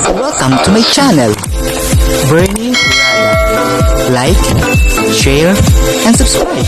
Welcome to my channel, Bernie Rada. Like, share, and subscribe.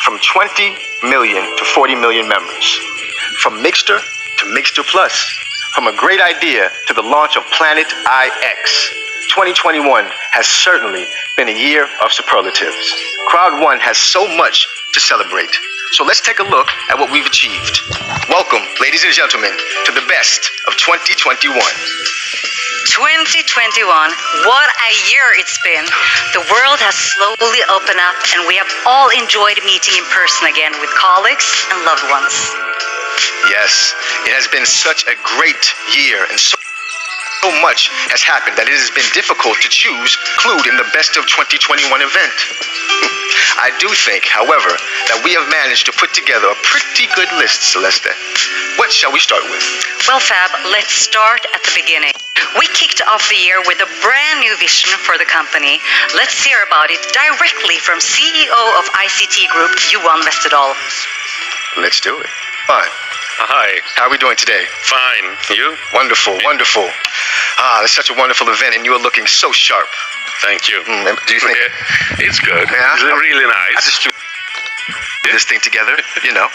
From 20 million to 40 million members. From Mixter to Mixter Plus. From a great idea to the launch of Planet IX. 2021 has certainly been a year of superlatives. CROWD1 has so much to celebrate. So let's take a look at what we've achieved. Welcome, ladies and gentlemen, to the best of 2021. 2021, what a year it's been. The world has slowly opened up and we have all enjoyed meeting in person again with colleagues and loved ones. Yes, it has been such a great year and so much has happened that it has been difficult to choose CROWD in the best of 2021 event. I do think, however, that we have managed to put together a pretty good list, Celeste. What shall we start with? Well, Fab, let's start at the beginning. We kicked off the year with a brand new vision for the company. Let's hear about it directly from CEO of ICT Group, Johan Westerdahl. Let's do it. Fine. Hi. How are we doing today? Fine. You? Wonderful, wonderful. It's such a wonderful event and you are looking so sharp. Thank you. Do you think? It's good. Yeah? It's really nice. I just this thing together, you know.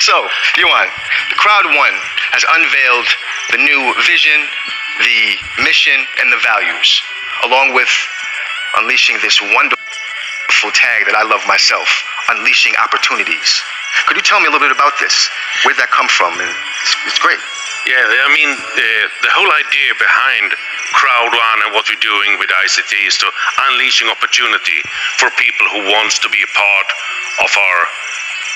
So, Johan, the CROWD1 has unveiled the new vision, the mission, and the values, along with unleashing this wonderful tag that I love myself, unleashing opportunities. Could you tell me a little bit about this? Where'd that come from? And it's great. Yeah, I mean, the whole idea behind CROWD1 and what we're doing with ICT is to unleashing opportunity for people who wants to be a part of our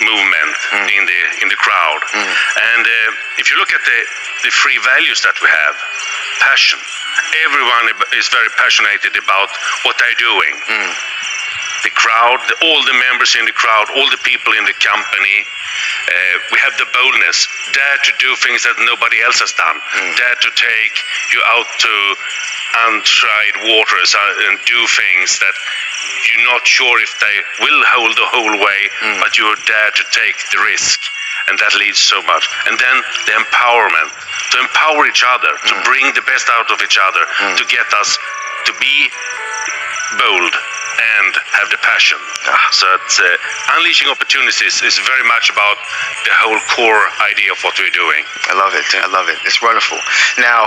movement in the crowd. And if you look at the three values that we have, passion. Everyone is very passionate about what they're doing. The crowd, all the members in the crowd, all the people in the company, we have the boldness, dare to do things that nobody else has done, dare to take you out to untried waters and do things that you're not sure if they will hold the whole way, but you dare to take the risk. And that leads so much. And then the empowerment, to empower each other, to bring the best out of each other, to get us to be bold and have the passion. So it's, unleashing opportunities is very much about the whole core idea of what we're doing. I love it. I love it. It's wonderful. Now,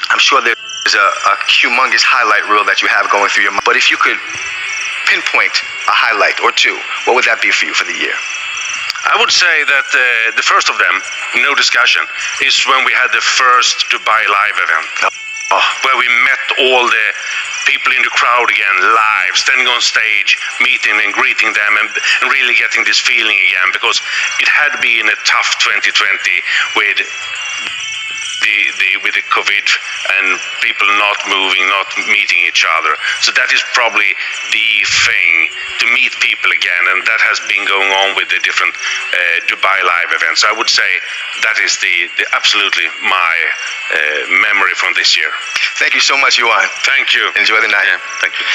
I'm sure there's a humongous highlight reel that you have going through your mind. But if you could pinpoint a highlight or two, what would that be for you for the year? I would say that the first of them, no discussion, is when we had the first Dubai Live event, where we met all the people in the crowd again, live, standing on stage, meeting and greeting them, and really getting this feeling again, because it had been a tough 2020 with with the COVID and people not moving, not meeting each other. So that is probably the thing, to meet people again, and that has been going on with the different Dubai Live events. I would say that is the absolutely my memory from this year. Thank you so much, Johan. Thank you. Enjoy the night. Yeah, thank you.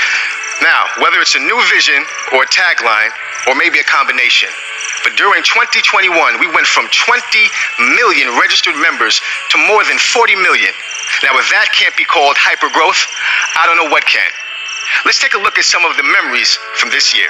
Now, whether it's a new vision or a tagline, or maybe a combination, but during 2021, we went from 20 million registered members to more than 40 million. Now, if that can't be called hypergrowth, I don't know what can. Let's take a look at some of the memories from this year.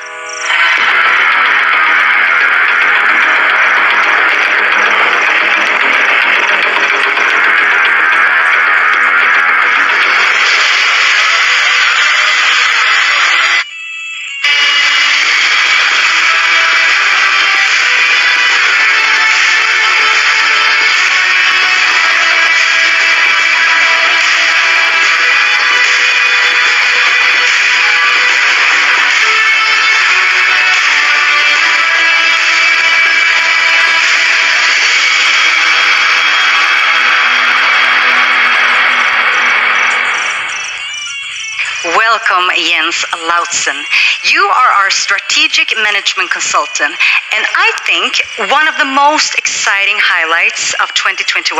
Welcome, Jens Lautzen. You are our strategic management consultant, and I think one of the most exciting highlights of 2021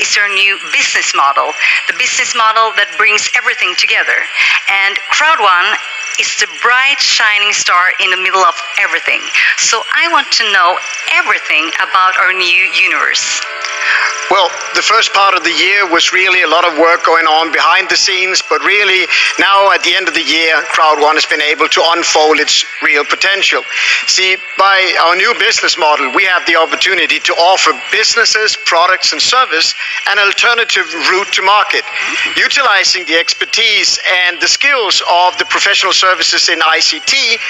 is your new business model, the business model that brings everything together. And CROWD1 is the bright, shining star in the middle of everything. So I want to know everything about our new universe. Well, the first part of the year was really a lot of work going on behind the scenes, but really now at the end of the year, CROWD1 has been able to unfold its real potential. See, by our new business model, we have the opportunity to offer businesses, products and service an alternative route to market. Utilizing the expertise and the skills of the professional services in ICT,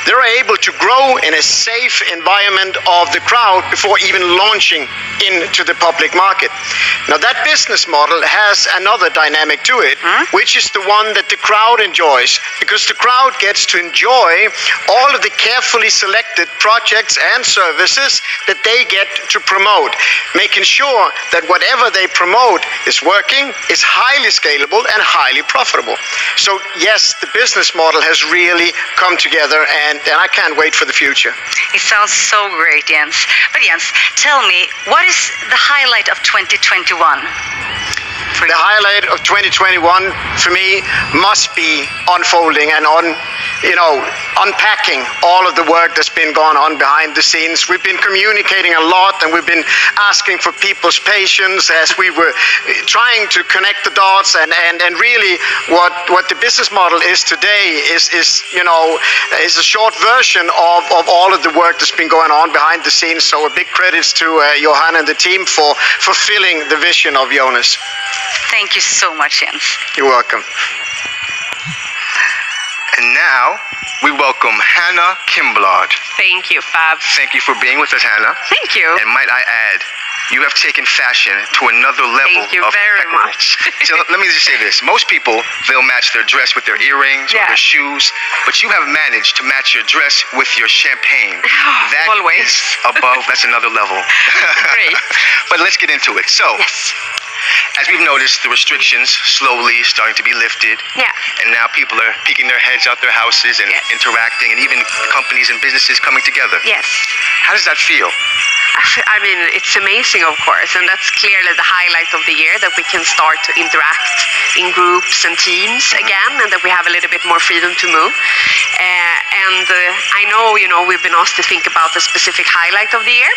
they're able to grow in a safe environment of the crowd before even launching into the public market. Now that business model has another dynamic to it, which is the one that the crowd enjoys, because the crowd gets to enjoy all of the carefully selected projects and services that they get to promote, making sure that whatever they promote is working, is highly scalable and highly profitable. So yes, the business model has really come together, and I can't wait for the future. It sounds so great, Jens. But Jens, tell me, what is the highlight of 2021? The highlight of 2021 for me must be unfolding and unpacking all of the work that's been going on behind the scenes. We've been communicating a lot, and we've been asking for people's patience as we were trying to connect the dots, and really what the business model is today is a short version of all of the work that's been going on behind the scenes. So a big credits to Johan and the team for fulfilling the vision of Jonas. Thank you so much, Jens. You're welcome. And now, we welcome Hannah Kimblad. Thank you, Fab. Thank you for being with us, Hannah. Thank you. And might I add, you have taken fashion to another level. Thank you of very impeccable. much. So let me just say this. Most people, they'll match their dress with their earrings or Yeah. their shoes, but you have managed to match your dress with your champagne. That Always. is above, that's another level. Great. But let's get into it. So, Yes. as we've noticed, the restrictions slowly starting to be lifted. Yeah. And now people are peeking their heads out their houses and Yes. interacting, and even companies and businesses coming together. Yes. How does that feel? I mean, it's amazing, of course, and that's clearly the highlight of the year, that we can start to interact in groups and teams again, and that we have a little bit more freedom to move. And I know, we've been asked to think about the specific highlight of the year,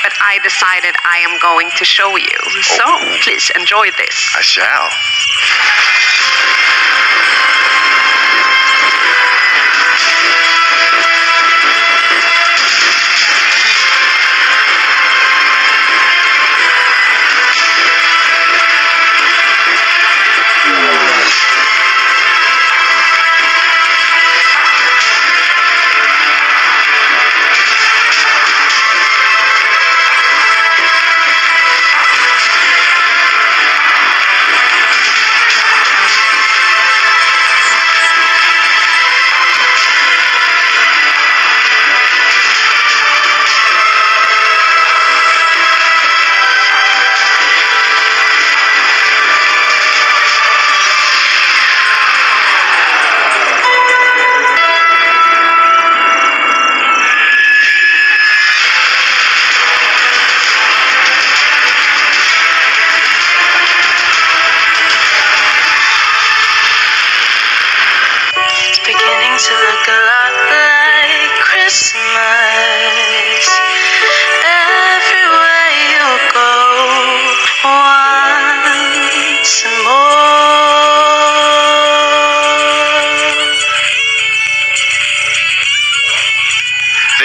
but I decided I am going to show you. So please enjoy this. I shall. beginning to look a lot like Christmas. Everywhere you go, once more.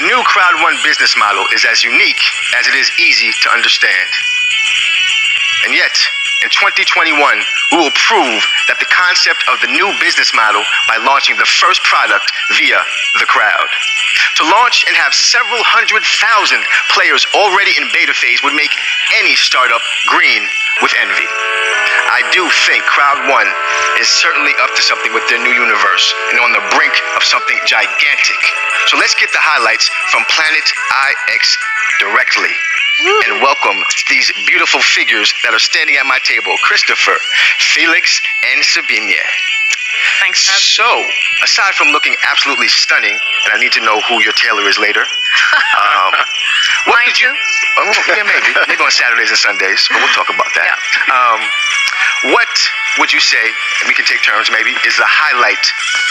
The new CROWD1 business model is as unique as it is easy to understand. And yet, in 2021, we will prove that the concept of the new business model by launching the first product via the crowd. To launch and have several 100,000 players already in beta phase would make any startup green with envy. I do think CROWD1 is certainly up to something with their new universe and on the brink of something gigantic. So let's get the highlights from Planet IX directly. And welcome these beautiful figures that are standing at my table, Christopher, Felix, and Sabine. Thanks, Trav. So, aside from looking absolutely stunning, and I need to know who your tailor is later. What Mine did you? too? Oh, yeah, maybe on Saturdays and Sundays, but we'll talk about that. Yeah. What would you say, and we can take turns maybe, is the highlight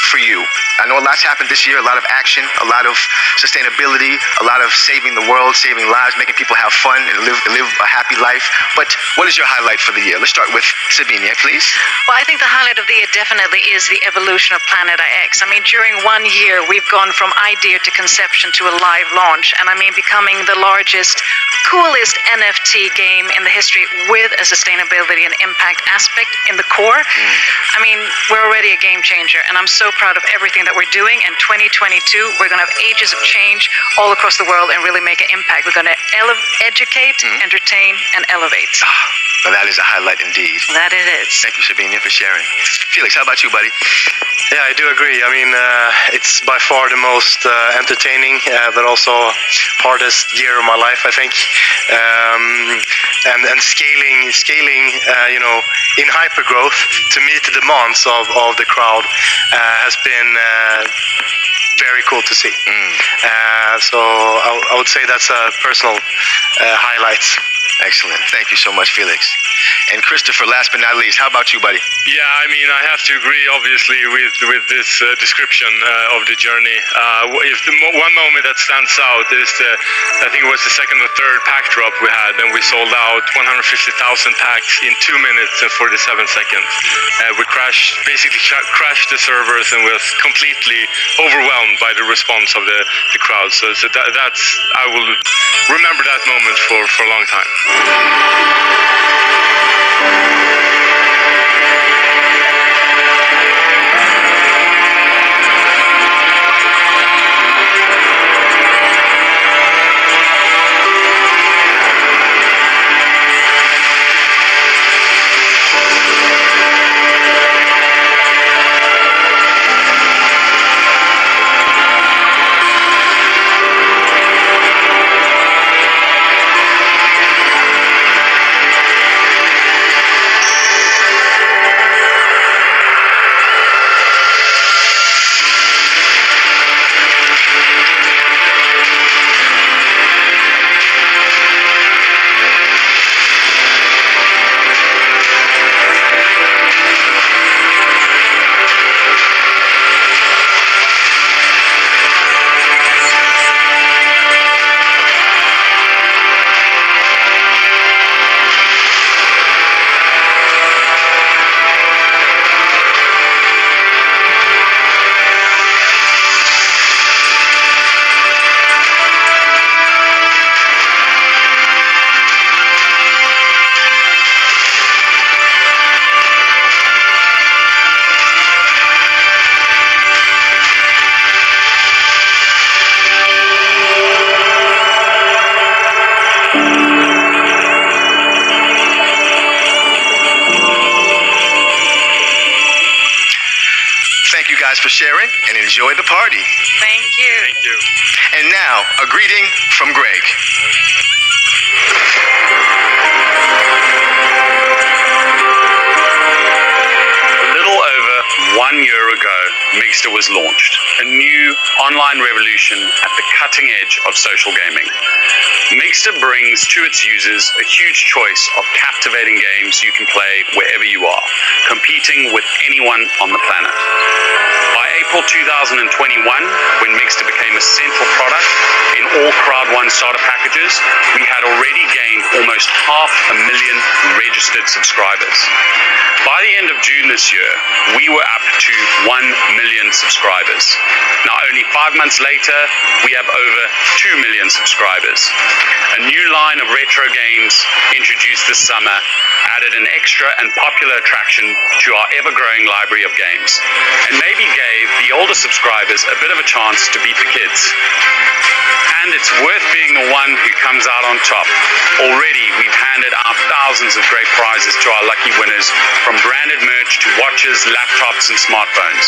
for you? I know a lot's happened this year, a lot of action, a lot of sustainability, a lot of saving the world, saving lives, making people have fun and live a happy life. But what is your highlight for the year? Let's start with Sabine, please. Well, I think the highlight of the year definitely is the evolution of Planet IX. I mean, during 1 year, we've gone from idea to conception to a live launch, and I mean, becoming the largest, coolest NFT game in the history with a sustainability and impact aspect in the core. I mean, we're already a game changer, and I'm so proud of everything that we're doing. In 2022, we're going to have ages of change all across the world and really make an impact. We're going to educate, entertain, and elevate. Well, that is a highlight indeed. That it is. Thank you, Sabine, for sharing. Felix, how about you, buddy? Yeah, I do agree. I mean, it's by far the most entertaining, but also hardest year of my life, I think. And scaling, you know, in hypergrowth to meet the demands of the crowd has been very cool to see. So I would say that's a personal highlight. Excellent. Thank you so much, Felix. And Christopher, last but not least, how about you, buddy? Yeah, I mean, I have to agree, obviously, with this description of the journey. If one moment that stands out is I think it was the second or third pack drop we had, and we sold out 150,000 packs in 2 minutes and 47 seconds. We basically crashed the servers and was completely overwhelmed by the response of the crowd. So that's I will remember that moment for a long time. Thank you guys for sharing and enjoy the party. Thank you. Thank you. And now, a greeting from Greg. A little over 1 year ago, Mixter was launched. a new online revolution at the cutting edge of social gaming. Mixer brings to its users a huge choice of captivating games you can play wherever you are, competing with anyone on the planet. By April 2021, when Mixer became a central product in all CROWD1 starter packages, we had already gained almost 500,000 registered subscribers. By the end of June this year, we were up to 1 million subscribers. Now, only 5 months later, we have over 2 million subscribers. A new line of retro games introduced this summer added an extra and popular attraction to our ever-growing library of games, and maybe gave the older subscribers a bit of a chance to beat the kids. And it's worth being the one who comes out on top. Already, we've handed out thousands of great prizes to our lucky winners, from branded merch to watches, laptops, and smartphones.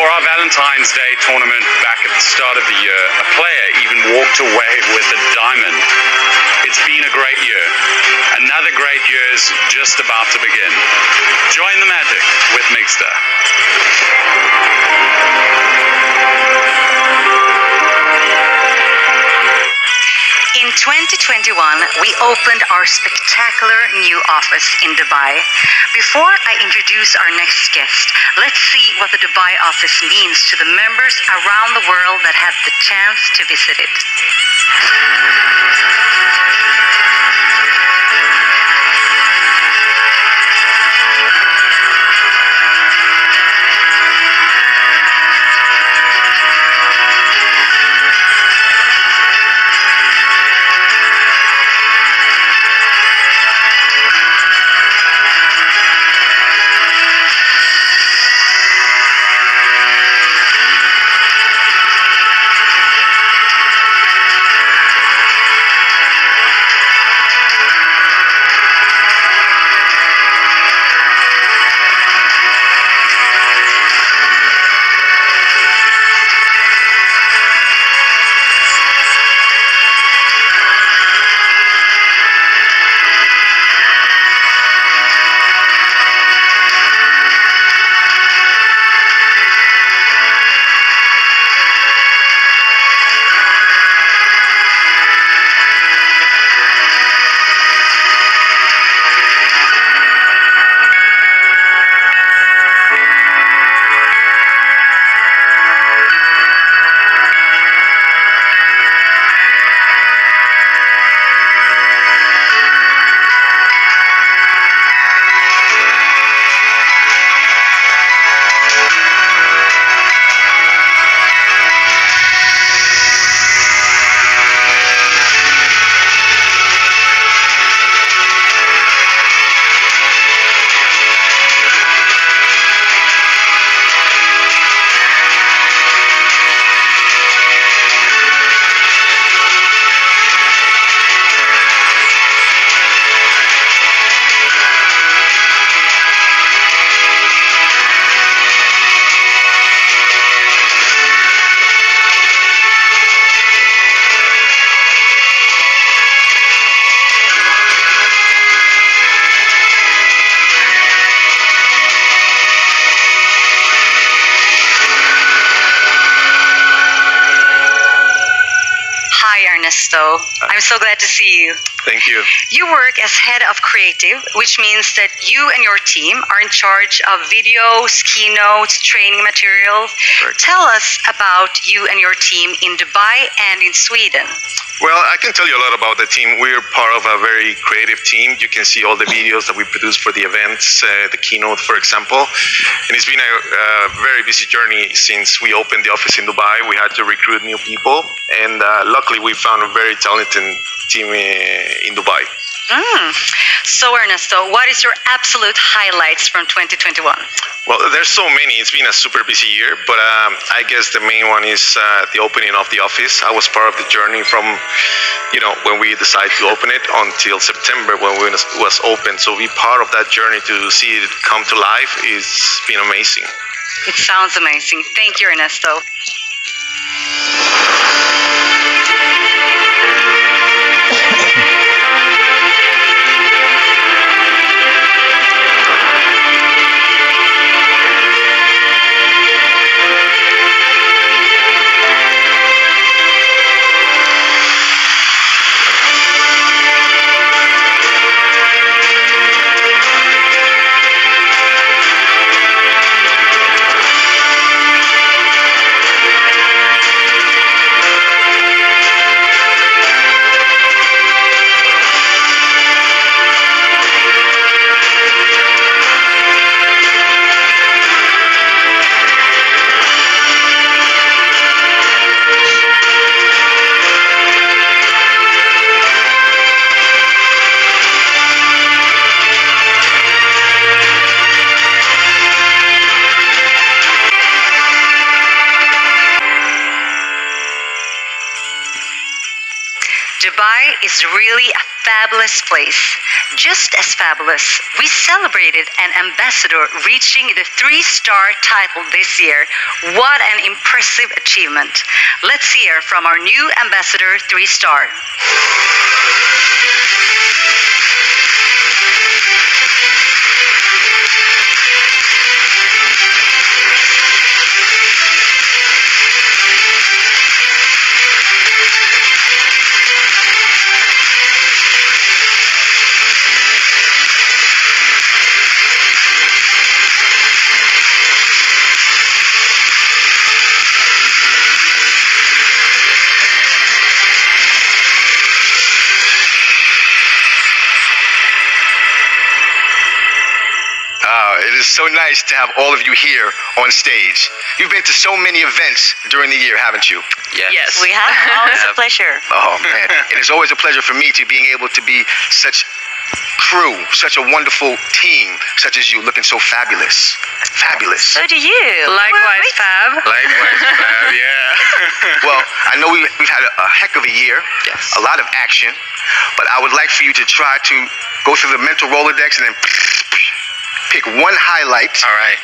For our Valentine's Day tournament back at the start of the year, a player even walked away with a diamond. It's been a great year. Another great year is just about to begin. Join the magic with Mixter. In 2021, we opened our spectacular new office in Dubai. Before I introduce our next guest, let's see what the Dubai office means to the members around the world that had the chance to visit it. Ernesto. I'm so glad to see you. Thank you. You work as head of creative, which means that you and your team are in charge of videos, keynotes, training materials. Correct. Tell us about you and your team in Dubai and in Sweden. Well, I can tell you a lot about the team. We're part of a very creative team. You can see all the videos that we produce for the events, the keynote, for example. And it's been a very busy journey since we opened the office in Dubai. We had to recruit new people, and luckily we found a very talented team in Dubai. So, Ernesto, what is your absolute highlights from 2021? Well, there's so many. It's been a super busy year, but I guess the main one is the opening of the office. I was part of the journey from, when we decided to open it until September when it was open. So be part of that journey to see it come to life is been amazing. It sounds amazing. Thank you, Ernesto. Dubai is really a fabulous place. Just as fabulous, we celebrated an ambassador reaching the 3-star title this year. What an impressive achievement. Let's hear from our new ambassador 3-star. It is so nice to have all of you here on stage. You've been to so many events during the year, haven't you? Yes, we have. Always a pleasure. Oh, man. It is always a pleasure for me to being able to be such crew, such a wonderful team, such as you, looking so fabulous. Fabulous. So do you. Likewise, Fab. Likewise, Fab, yeah. Well, I know we've had a heck of a year, Yes. a lot of action, but I would like for you to try to go through the mental Rolodex and then pick one highlight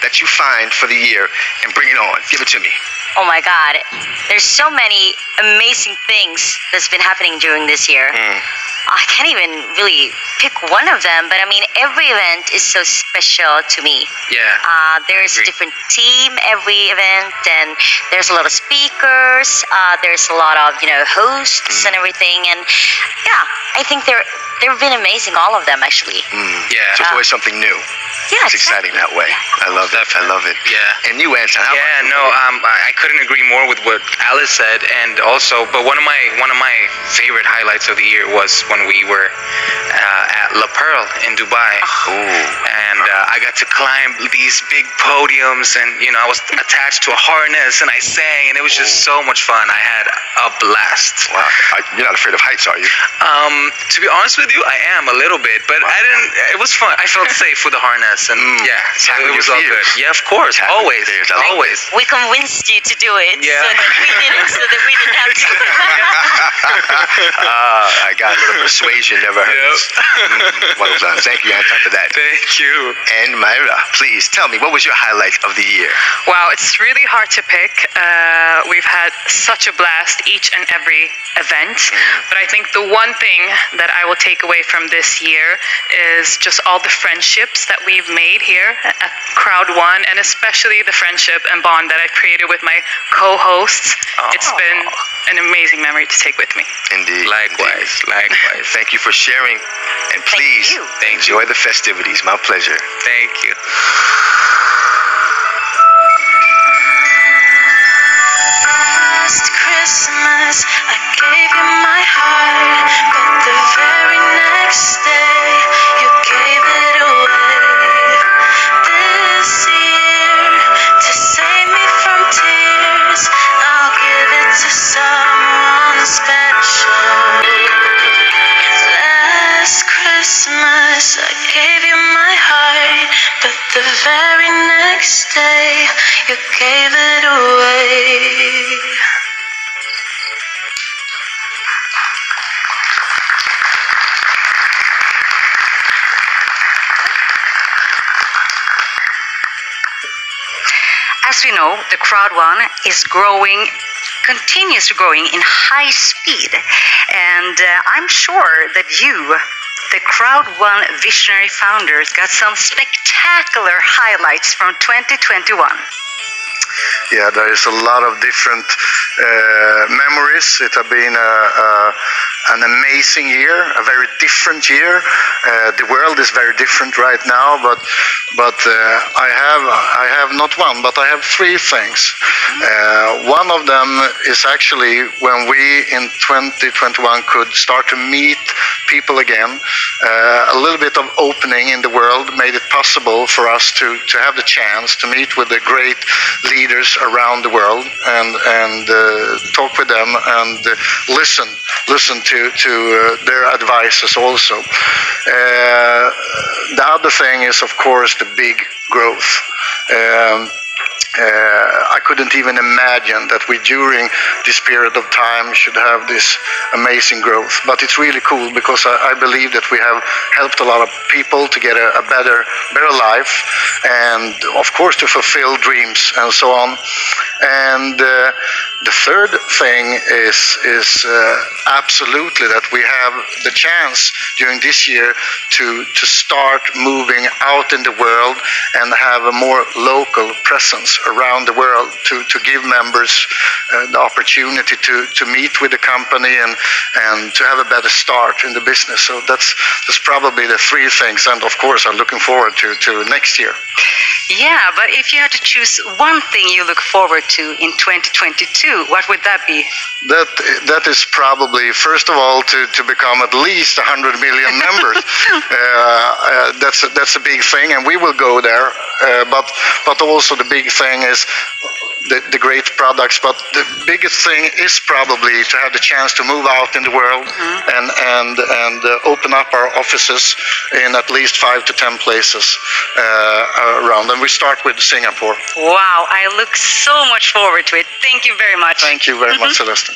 that you find for the year and bring it on. Give it to me. Oh my God, there's so many amazing things that's been happening during this year. I can't even really pick one of them, but I mean, every event is so special to me. Yeah. There's a different team every event, and there's a lot of speakers. There's a lot of hosts and everything, and yeah, I think they've been amazing, all of them actually. Yeah. So it's always something new. Yeah, It's exciting that way. I love it. I love it. Yeah. And you, Anton, how Yeah, about you? no, I couldn't agree more with what Alice said, and also, but one of my favorite highlights of the year was when we were at La Pearl in Dubai, and I got to climb these big podiums, and I was attached to a harness, and I sang, and it was just so much fun. I had a blast. Wow. You're not afraid of heights, are you? To be honest with you, I am a little bit, but I didn't. It was fun. I felt safe with the harness, and yeah, so Tackle it was your all fears. good. Yeah, of course, Tackle your always, fears. I like always. We convinced you to do it, Yeah. so that we didn't have to. I got a little persuasion, never hurts. Well done. Thank you, Anton, for that. Thank you. And Myra, please tell me, what was your highlight of the year? Wow, it's really hard to pick. We've had such a blast each and every event, but I think the one thing that I will take away from this year is just all the friendships that we've made here at CROWD1, and especially the friendship and bond that I've created with my co-hosts. It's been an amazing memory to take with me. Indeed. Likewise, likewise. Thank you for sharing, and please you. enjoy the festivities. My pleasure. Thank you. Last Christmas, I gave you my heart, but the very next day, you gave it away. This year, to save me from tears, I'll give it to someone special. Last Christmas, I gave you my heart, but the very next day, you gave it away. As we know, the CROWD1 is continuously growing in high speed. And I'm sure that you, the CROWD1 visionary founders, got some spectacular highlights from 2021. Yeah, there is a lot of different memories. It has been an amazing year, a very different year. The world is very different right now, but I have not one, but I have three things. One of them is actually when we in 2021 could start to meet people again. A little bit of opening in the world made it possible for us to have the chance to meet with the great leaders around the world and talk with them and listen to their advices also. The other thing is, of course, the big growth. I couldn't even imagine that we during this period of time should have this amazing growth. But it's really cool because I believe that we have helped a lot of people to get a better life, and of course to fulfill dreams and so on. And the third thing is absolutely that we have the chance during this year to start moving out in the world and have a more local presence around the world to give members the opportunity to meet with the company and to have a better start in the business. So that's probably the three things, and of course I'm looking forward to next year. Yeah, but if you had to choose one thing you look forward to in 2022, what would that be? That is probably, first of all, to become at least 100 million members. That's a big thing, and we will go there. But also the big thing is the great products. But the biggest thing is probably to have the chance to move out in the world and open up our offices in at least 5 to 10 places around. And we start with Singapore. Wow, I look so much forward to it. Thank you very much. Thank you very much, Celeste.